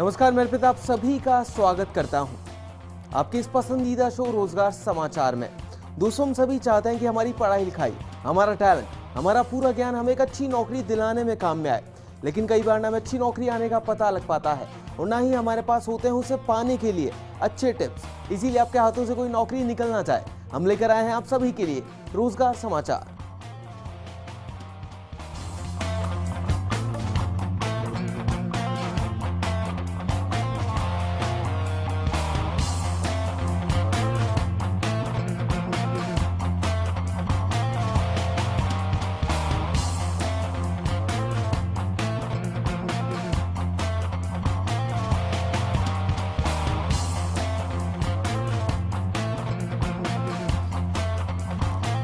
नमस्कार, मैं अर्पित आप सभी का स्वागत करता हूं आपके इस पसंदीदा शो रोजगार समाचार में। दोस्तों, हम सभी चाहते हैं कि हमारी पढ़ाई लिखाई, हमारा टैलेंट, हमारा पूरा ज्ञान हमें एक अच्छी नौकरी दिलाने में काम में आए। लेकिन कई बार ना हमें अच्छी नौकरी आने का पता लग पाता है और ना ही हमारे पास होते हैं उसे पाने के लिए अच्छे टिप्स। इसीलिए आपके हाथों से कोई नौकरी निकलना चाहे, हम लेकर आए हैं आप सभी के लिए रोजगार समाचार।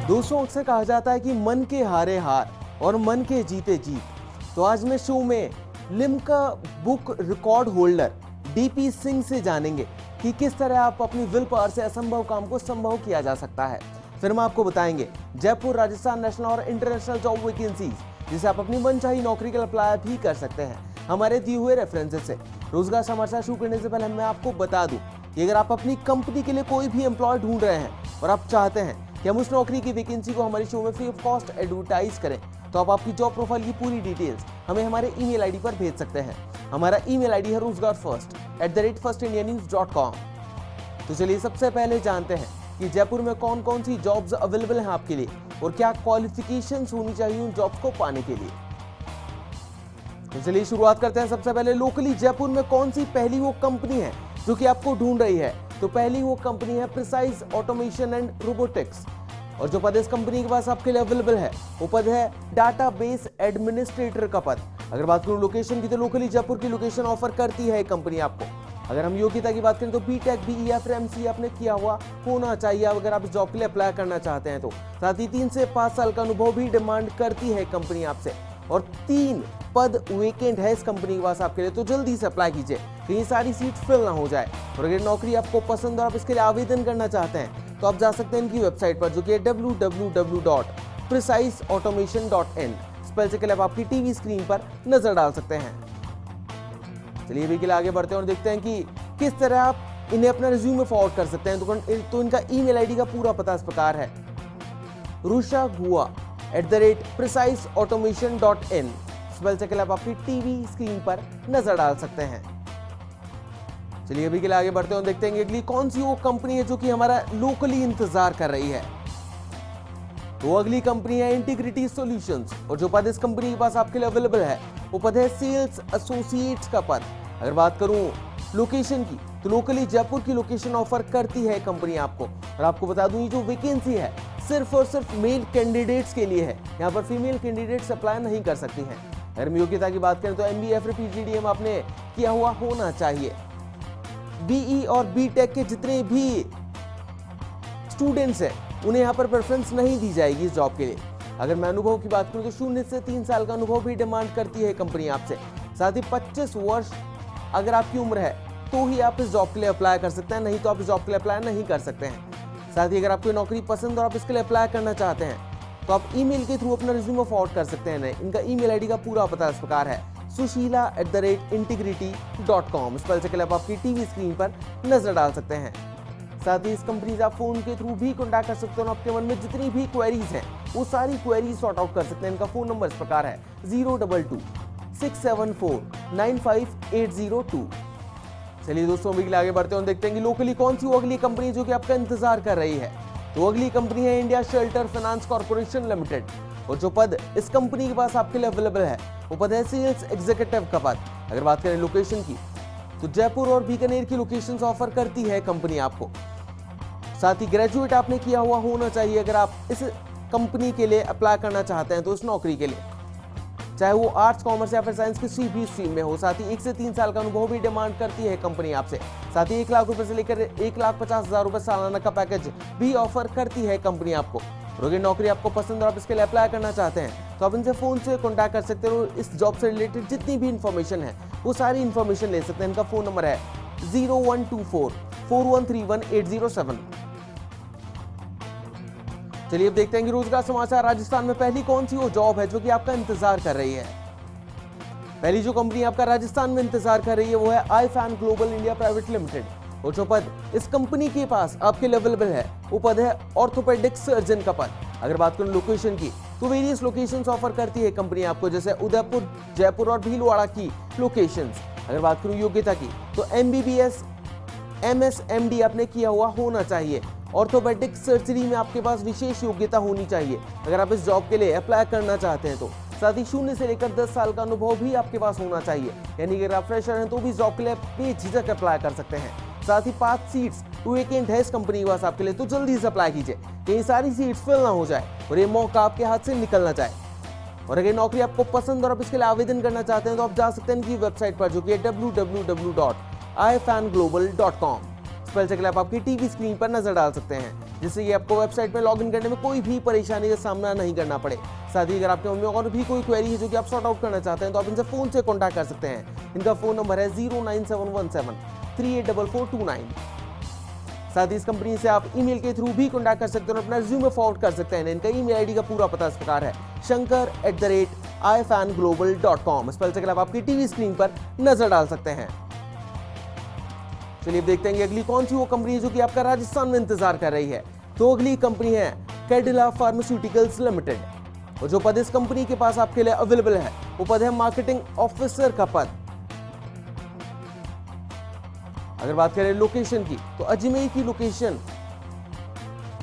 दोस्तों, अक्सर कहा जाता है कि मन के हारे हार और मन के जीते जीत। तो आज मैं शो में Limca book record holder DP Singh से जानेंगे कि किस तरह आप अपनी विल पावर से असंभव काम को संभव किया जा सकता है। फिर हम आपको बताएंगे जयपुर, राजस्थान, नेशनल और इंटरनेशनल जॉब वैकेंसीज, जिसे आप अपनी मनचाही नौकरी के लिए अप्लाई भी कर सकते हैं हमारे दिए हुए रेफरेंसेस से। रोजगार समाचार शुरू करने से पहले मैं आपको बता दूं कि अगर आप अपनी कंपनी के लिए कोई भी एम्प्लॉय ढूंढ रहे हैं और आप चाहते हैं कि हम उस नौकरी की वैकेंसी को हमारे शो में फ्री ऑफ कॉस्ट एडवर्टाइज करें, तो आप आपकी जॉब प्रोफाइल की पूरी डिटेल्स हमें हमारे ईमेल आईडी पर भेज सकते हैं। हमारा ईमेल आईडी है rozgarfirst@firstindianews.com। तो चलिए सबसे पहले जानते हैं कि जयपुर में कौन कौन सी जॉब्स अवेलेबल हैं आपके लिए और क्या क्वालिफिकेशंस होनी चाहिए उन जॉब्स को पाने के लिए। तो चलिए शुरुआत करते हैं। सबसे पहले लोकली जयपुर में कौन सी पहली वो कंपनी है जो कि आपको ढूंढ रही है। तो पहली वो कंपनी है प्रिसाइज ऑटोमेशन एंड रोबोटिक्स, और जो पद इस कंपनी के पास आपके लिए अवेलेबल है वो पद है डाटाबेस एडमिनिस्ट्रेटर का पद। अगर बात करूं लोकेशन की, तो लोकली जयपुर की लोकेशन ऑफर करती है कंपनी आपको। अगर हम योग्यता की बात करें तो बीटेक, बीई या फिर एमसीए आपने किया हुआ होना चाहिए अगर आप इस जॉब के लिए अप्लाई करना चाहते हैं तो। साथ ही 3 से 5 साल का अनुभव भी डिमांड करती है कंपनी आपसे, और 3 पद वेकेंट है इस कंपनी के पास आपके लिए, तो जल्दी से अप्लाई कीजिए कहीं सारी सीट फिल ना हो जाए। और अगर नौकरी आपको पसंद और आप इसके लिए आवेदन करना चाहते हैं तो आप जा सकते हैं इनकी वेबसाइट पर, जो कि है www.preciseautomation.in। स्पेल चेक के लिए आप आपकी टीवी स्क्रीन पर नजर डाल सकते हैं। चलिए अभी के लिए आगे बढ़ते हैं और देखते हैं कि किस तरह आप इन्हें अपना रिज्यूमे फॉरवर्ड कर सकते हैं। तो इनका ईमेल आईडी का पूरा पता इस प्रकार है rushagua@preciseautomation.in। स्पेल चेक के लिए आप आपकी टीवी स्क्रीन पर नजर डाल सकते हैं। चलिए अभी के लिए आगे बढ़ते हैं और देखते हैं अगली कौन सी वो कंपनी है जो कि हमारा लोकली इंतजार कर रही है। तो अगली कंपनी है इंटीग्रिटी सॉल्यूशंस, और जो पद इस कंपनी के पास आपके लिए अवेलेबल है वो पद है सेल्स एसोसिएट्स का पद। अगर बात करूं लोकेशन की, तो लोकली जयपुर की लोकेशन ऑफर करती है कंपनी आपको। और आपको बता दूं ये जो वैकेंसी है सिर्फ और सिर्फ मेल कैंडिडेट्स के लिए है, यहाँ पर फीमेल कैंडिडेट्स अप्लाई नहीं कर सकती हैं। अगर हम योग्यता की बात करें तो एमबीए या फिर पीजीडीएम आपने किया हुआ होना चाहिए। बीई और बीटेक के जितने भी स्टूडेंट्स हैं उन्हें यहाँ पर प्रेफरेंस नहीं दी जाएगी इस जॉब के लिए। अगर मैं अनुभव की बात करूं तो 0 से 3 साल का अनुभव भी डिमांड करती है कंपनी आपसे। साथ ही 25 वर्ष अगर आपकी उम्र है तो ही आप इस जॉब के लिए अप्लाई कर सकते हैं, नहीं तो आप इस जॉब के लिए अप्लाई नहीं कर सकते हैं। साथ ही अगर आपको नौकरी पसंद और आप इसके लिए अप्लाई करना चाहते हैं तो आप ईमेल के थ्रू अपना रिज्यूमे फॉरवर्ड कर सकते हैं। इनका ईमेल आईडी का पूरा पता इस प्रकार है sushila@integrity.com। स्पेल चेक के लिए आप आपकी टीवी स्क्रीन पर नजर डाल सकते हैं। साथ ही इस कंपनी से आप फोन के थ्रू भी कॉन्टैक्ट कर सकते हैं और आपके मन में जितनी भी क्वेरीज हैं वो सारी क्वेरीज सॉर्ट आउट कर सकते हैं। इनका फोन नंबर इस प्रकार है 022-674-95802। चलिए दोस्तों अभी के लिए आगे बढ़ते हैं और देखते हैं कि लोकली कौन सी वो अगली कंपनी जो कि आपका इंतजार कर रही है। तो अगली कंपनी है India shelter finance corporation limited, और जो पद इस कंपनी के पास आपके लिए अवेलेबल है वो पद है सेल्स एग्जीक्यूटिव का पद। अगर बात करें लोकेशन की, तो जयपुर और बीकानेर की लोकेशंस ऑफर करती है कंपनी आपको। साथ ही ग्रेजुएट आपने किया हुआ होना चाहिए अगर आप इस कंपनी के लिए अप्लाई करना चाहते हैं तो इस नौकरी के लिए, चाहे वो आर्ट्स, कॉमर्स या फिर साइंस किसी भी स्ट्रीम में हो। साथ ही 1 से 3 साल का अनुभव भी डिमांड करती है कंपनी आपसे। साथ ही 1 लाख रुपए से लेकर 1,50,000 रुपए सालाना का पैकेज भी ऑफर करती है कंपनी आपको। और अगर नौकरी आपको पसंद और आप इसके लिए अप्लाई करना चाहते हैं तो आप इनसे फोन से कॉन्टैक्ट कर सकते हैं और इस जॉब से रिलेटेड जितनी भी इंफॉर्मेशन है वो सारी इंफॉर्मेशन ले सकते हैं। इनका फोन नंबर है 0124-4131-807। चलिए अब देखते हैं कि रोजगार समाचार राजस्थान में पहली कौन सी वो जॉब है जो कि आपका इंतजार कर रही है। पहली जो कंपनी आपका राजस्थान में इंतजार कर रही है वो है आईफैन ग्लोबल इंडिया प्राइवेट लिमिटेड। और जो पद इस कंपनी के पास आपके लिए अवेलेबल है वो पद है ऑर्थोपेडिक सर्जन का पद। अगर बात करें लोकेशन की तो वेरियस लोकेशंस ऑफर करती है कंपनी आपको, जैसे उदयपुर, जयपुर और भीलवाड़ा की लोकेशंस। अगर बात करूं योग्यता की तो MBBS MS MD आपने किया हुआ होना चाहिए। ऑर्थोपेडिक सर्जरी में आपके पास विशेष योग्यता होनी चाहिए अगर आप इस जॉब के लिए अप्लाई करना चाहते हैं तो। साथ ही 0 से लेकर 10 साल का अनुभव भी आपके पास होना चाहिए, यानी अगर आप फ्रेशर हैं तो भी जॉब के लिए बेझिझक अप्लाई कर सकते हैं। साथ ही 5 सीट्स वेकेंट है इस कंपनी के पास आपके लिए, तो जल्दी से अप्लाई कीजिए कहीं सारी सीट्स फिल ना हो जाए और ये मौका आपके हाथ से निकल ना जाए। और अगर नौकरी आपको पसंद और आप इसके लिए आवेदन करना चाहते हैं तो आप जा सकते हैं इनकी वेबसाइट पर, जो कि है www.ifangglobal.com। स्पेल चेक आप आपकी टीवी स्क्रीन पर नजर डाल सकते हैं, जिससे कि आपको वेबसाइट पर लॉगिन करने में कोई भी परेशानी का सामना नहीं करना पड़े। साथ ही अगर आपके मन में और भी कोई क्वेरी है जो कि आप सॉर्ट आउट करना चाहते हैं तो आप इनसे फोन से कॉन्टैक्ट कर सकते हैं। इनका फोन नंबर है 09717384429। साथ ही इस कंपनी से आप ईमेल के थ्रू भी कॉन्टैक्ट कर सकते हैं और अपना रिज्यूमे फॉरवर्ड कर सकते हैं। इनका ईमेल आईडी का पूरा पता इस प्रकार है shankar@ifangglobal.com। स्पेल चेक आप आपकी टीवी स्क्रीन पर नजर डाल सकते हैं। चलिए अब देखते हैं कि अगली कौन सी वो कंपनी है जो कि आपका राजस्थान में इंतजार कर रही है। तो अगली कंपनी है कैडिला फार्मास्यूटिकल्स लिमिटेड। और जो पद इस कंपनी के पास आपके लिए अवेलेबल है वो पद है मार्केटिंग ऑफिसर का पद। अगर बात करें लोकेशन की तो अजमेर की लोकेशन,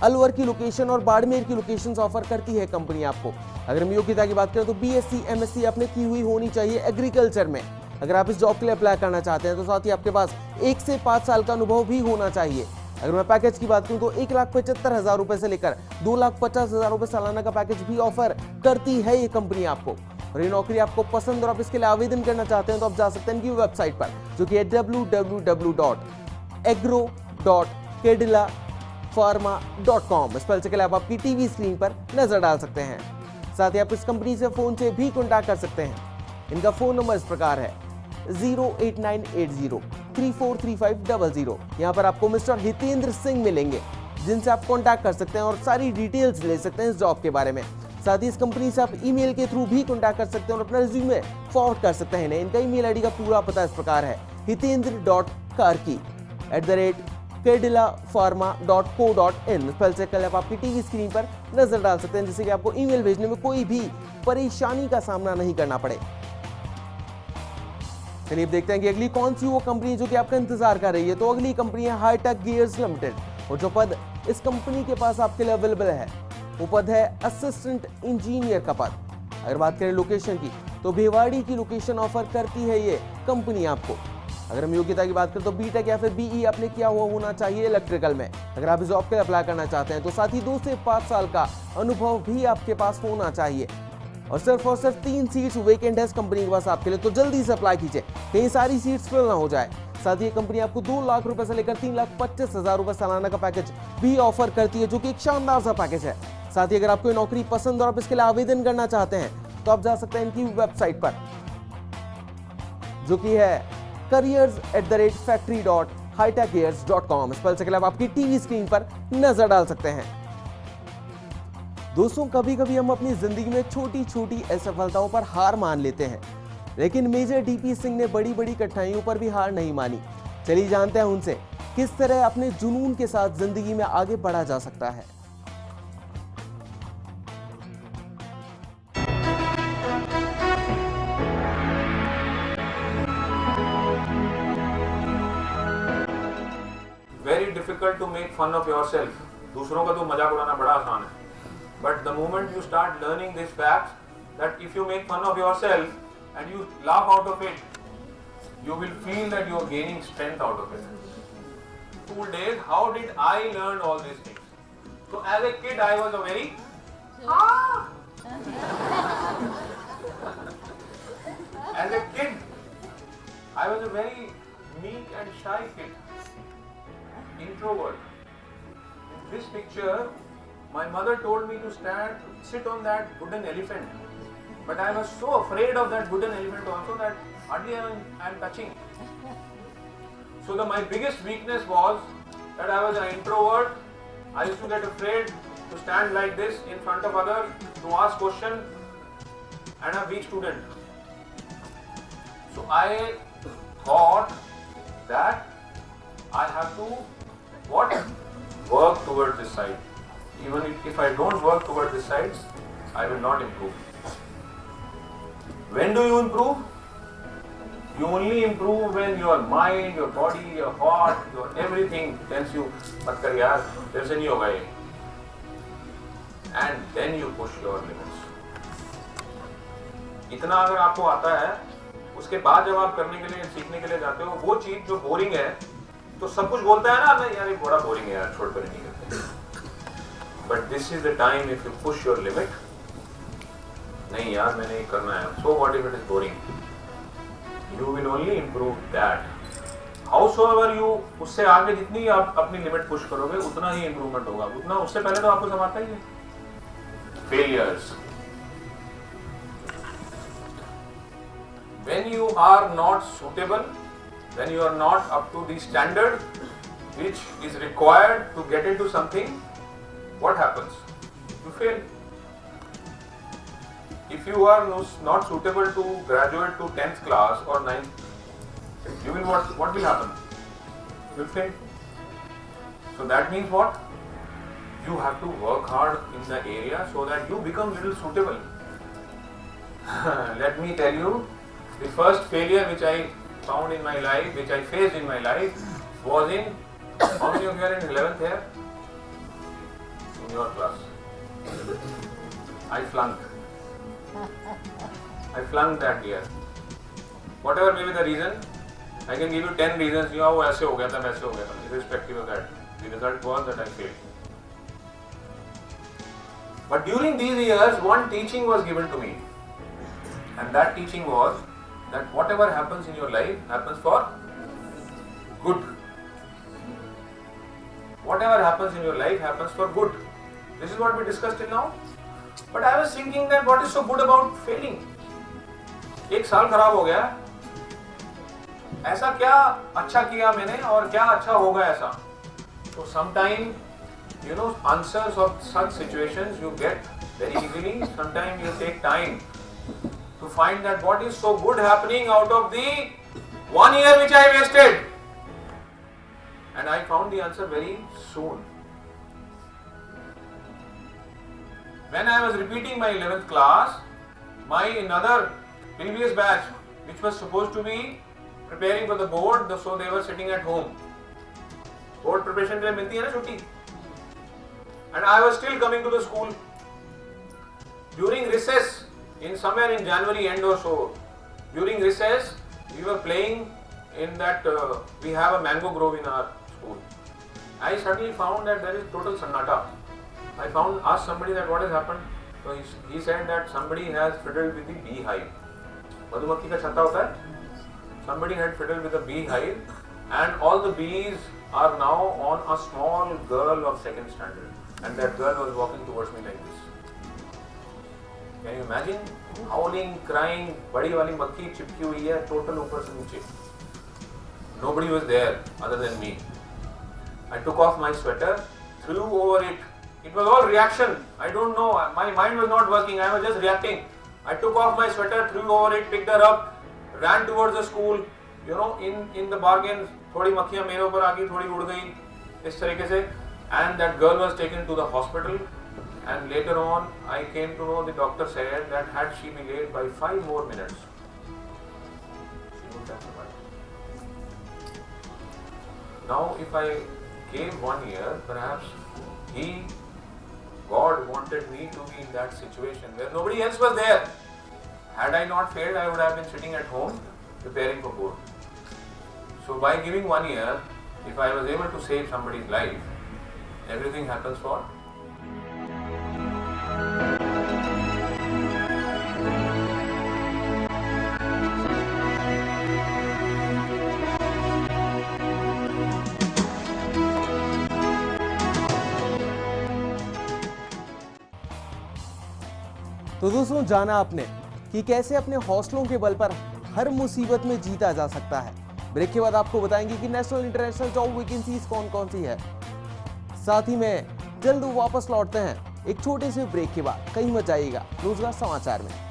अलवर की लोकेशन और बाड़मेर की लोकेशन ऑफर करती है कंपनी आपको। अगर हम योग्यता की बात करें तो BSc MSc आपने की हुई होनी चाहिए एग्रीकल्चर में अगर आप इस जॉब के लिए अप्लाई करना चाहते हैं तो। साथ ही आपके पास 1 से 5 साल का अनुभव भी होना चाहिए। अगर मैं पैकेज की बात करूं तो 1,75,000 रुपए से लेकर 2,50,000 रुपए सालाना का पैकेज भी ऑफर करती है ये कंपनी आपको। और ये नौकरी आपको पसंद और आप इसके लिए आवेदन करना चाहते हैं तो आप जा सकते हैं इनकी वेबसाइट पर, जो कि है www.agro.kedilafarma.com। स्पेल चेक आप आपकी टीवी स्क्रीन पर नजर डाल सकते हैं। साथ ही आप इस कंपनी से फोन से भी कॉन्टैक्ट कर सकते हैं। इनका फोन नंबर इस प्रकार है 08980343500। यहाँ पर आपको मिस्टर हितेंद्र सिंह मिलेंगे, जिनसे आप कांटेक्ट कर सकते हैं और सारी डिटेल्स ले सकते हैं इस जॉब के बारे में। साथ ही इस कंपनी से आप ईमेल के थ्रू भी कांटेक्ट कर सकते हैं और अपना रिज्यूमे फॉरवर्ड कर सकते हैं। इनका ईमेल आईडी का पूरा पता इस प्रकार है hitendra.karki@kedilafarma.co.in। स्पेल चेक आप आपकी टीवी स्क्रीन पर नजर डाल सकते हैं, जिससे कि आपको ईमेल भेजने में कोई भी परेशानी का सामना नहीं करना पड़े। चलिए अब देखते हैं कि अगली कौन सी वो कंपनी है जो कि आपका इंतजार कर रही है। तो अगली कंपनी है हाईटेक गियर्स लिमिटेड। और जो पद इस कंपनी के पास आपके लिए अवेलेबल है वो पद है असिस्टेंट इंजीनियर का पद। अगर बात करें लोकेशन की तो भिवाड़ी की लोकेशन ऑफर करती है ये कंपनी आपको। अगर हम योग्यता की बात करें तो BTech या फिर BE आपने किया हुआ होना चाहिए इलेक्ट्रिकल में अगर आप इस जॉब के लिए अप्लाई करना चाहते हैं तो। साथ ही 2 से 5 साल का अनुभव भी आपके पास होना चाहिए। और सिर्फ 3 सीट्स वेकेंट है इस कंपनी के पास आपके लिए, तो जल्दी से अप्लाई कीजिए कहीं सारी सीट्स फिल ना हो जाए। साथ ही ये कंपनी आपको 2 लाख रुपए से लेकर 3,25,000 रुपए सालाना का पैकेज भी ऑफर करती है, जो कि एक शानदार सा पैकेज है। साथ ही अगर आपको नौकरी पसंद और आप इसके लिए आवेदन करना चाहते हैं तो आप जा सकते हैं इनकी वेबसाइट पर, जो कि है careers@factory.hitechgears.com। स्पेल चेक आप आपकी टीवी स्क्रीन पर नजर डाल सकते हैं। दोस्तों, कभी कभी हम अपनी जिंदगी में छोटी छोटी असफलताओं पर हार मान लेते हैं, लेकिन मेजर DP सिंह ने बड़ी बड़ी कठिनाइयों पर भी हार नहीं मानी। चलिए जानते हैं उनसे किस तरह अपने जुनून के साथ जिंदगी में आगे बढ़ा जा सकता है। Very difficult to make fun of yourself. दूसरों का तो मजाक उड़ाना बड़ा आसान है, but the moment you start learning this fact that if you make fun of yourself and you laugh out of it, you will feel that you are gaining strength out of it. School days, how did I learn all these things? So as a kid, I was a very as a kid, I was a very meek and shy kid. Introvert. In this picture, my mother told me to sit on that wooden elephant, but I was so afraid of that wooden elephant also that hardly I am touching. So my biggest weakness was that I was an introvert. I used to get afraid to stand like this in front of others, to ask questions, and a weak student. So I thought that I have to what? Work towards this side. Even if I don't work towards this side, I will not improve. When do you improve? You only improve when your mind, your body, your heart, your everything tells you, "मत कर यार, तेरे से नहीं होगा ये." And then you push your limits. इतना अगर आपको आता है, उसके बाद जब आप करने के लिए सीखने के लिए जाते हो, वो चीज जो बोरिंग है, तो सब कुछ बोलता है ना, मैं यार ये बड़ा बोरिंग है यार, छोड़ कर नहीं करते. But this is the time if you push your limit. नहीं यार मैंने ये करना है. So what if it is boring? You will only improve that. Howsoever you उससे आगे जितनी आप अपनी लिमिट पुश करोगे उतना ही इम्प्रूवमेंट होगा. उतना उससे पहले तो आपको सब आता ही है. Failures. When you are not suitable, when you are not up to the standard which is required to get into something, what happens? You fail. If you are not suitable to graduate to 10th class or 9th, you will what will happen? You will fail. So that means what? You have to work hard in the area so that you become little suitable. Let me tell you, the first failure which I found in my life, which I faced in my life, was in, how many of you are in 11th here? In your class. I flunked. I flunked that year. Whatever may be the reason, I can give you 10 reasons. You know, ऐसे हो गया था, वैसे हो गया था. Irrespective of that, the result was that I failed. But during these years, one teaching was given to me, and that teaching was that whatever happens in your life happens for good. Whatever happens in your life happens for good. This is what we discussed till now. But I was thinking that what is so good about failing? एक साल खराब हो गया, ऐसा क्या अच्छा किया मैंने और क्या अच्छा होगा ऐसा? So sometime, you know, answers of such situations you get very easily. Sometimes you take time to find that what is so good happening out of the 1 year which I wasted. And I found the answer very soon. When I was repeating my 11th class, my another previous batch, which was supposed to be preparing for the board, so they were sitting at home. Board preparation के लिए मिलती है ना छुट्टी. And I was still coming to the school. During recess, in somewhere in January end or so, during recess, we were playing in that, we have a mango grove in our school. I suddenly found that there is total sannata. I asked somebody that what has happened. So he said that somebody has fiddled with the beehive. मधुमक्खी का छत्ता होता है. Somebody had fiddled with the beehive, and all the bees are now on a small girl of 2nd standard, and that girl was walking towards me like this. Can you imagine? Howling, crying, बड़ी वाली मक्खी चिपकी हुई है total ऊपर से नीचे. Nobody was there other than me. I took off my sweater, threw over it. It was all reaction. I don't know. My mind was not working. I was just reacting. I took off my sweater, threw over it, picked her up, ran towards the school. You know, in the bargain, थोड़ी मक्खियाँ मेरे ऊपर आ गई, थोड़ी उड़ गई, इस तरीके से. And that girl was taken to the hospital. And later on, I came to know the doctor said that had she been late by 5 more minutes, she would have survived. Now, if I gave 1 year, perhaps God wanted me to be in that situation where nobody else was there. Had I not failed, I would have been sitting at home preparing for board. So by giving 1 year, if I was able to save somebody's life, everything happens for. तो दोस्तों, जाना आपने कि कैसे अपने हौसलों के बल पर हर मुसीबत में जीता जा सकता है. ब्रेक के बाद आपको बताएंगे कि नेशनल इंटरनेशनल जॉब वैकेंसीज कौन कौन सी है. साथ ही में जल्द वापस लौटते हैं एक छोटे से ब्रेक के बाद. कहीं मत जाइएगा, रोजगार समाचार में.